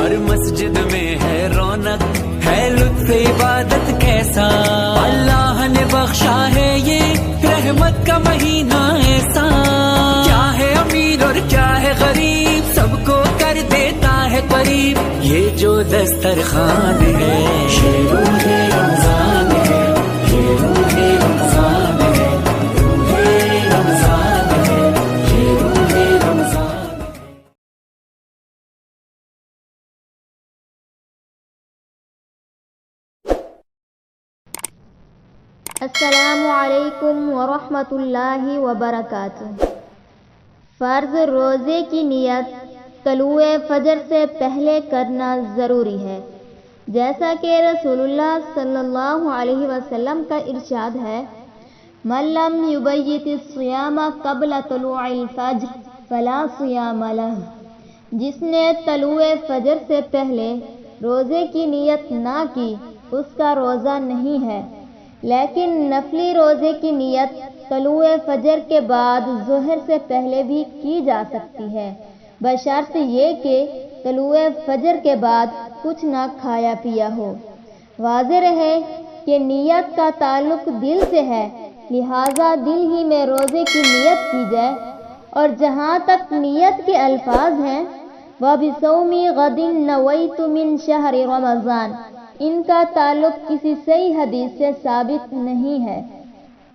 ہر مسجد میں ہے رونق، ہے لطف عبادت کیسا، اللہ نے بخشا ہے یہ رحمت کا مہینہ ایسا، کیا ہے امیر اور کیا ہے غریب، سب کو کر دیتا ہے قریب، یہ جو دسترخوان ہے یہ روح رمضان ہے، یہ روح رمضان ہے، روح رمضان ہے، یہ روح رمضان ہے۔ السلام علیکم ورحمۃ اللہ وبرکاتہ۔ فرض روزے کی نیت طلوع فجر سے پہلے کرنا ضروری ہے، جیسا کہ رسول اللہ صلی اللہ علیہ وسلم کا ارشاد ہے، من لم یبیت الصیام قبل طلوع الفجر فلا صیام لہ، جس نے طلوع فجر سے پہلے روزے کی نیت نہ کی اس کا روزہ نہیں ہے، لیکن نفلی روزے کی نیت طلوع فجر کے بعد ظہر سے پہلے بھی کی جا سکتی ہے، بشرط یہ کہ طلوع فجر کے بعد کچھ نہ کھایا پیا ہو۔ واضح رہے کہ نیت کا تعلق دل سے ہے، لہٰذا دل ہی میں روزے کی نیت کی جائے، اور جہاں تک نیت کے الفاظ ہیں وَبِصَوْمِ غَدٍ نَوَيْتُ مِنْ شَهْرِ رَمَضَانَ، ان کا تعلق کسی صحیح حدیث سے ثابت نہیں ہے۔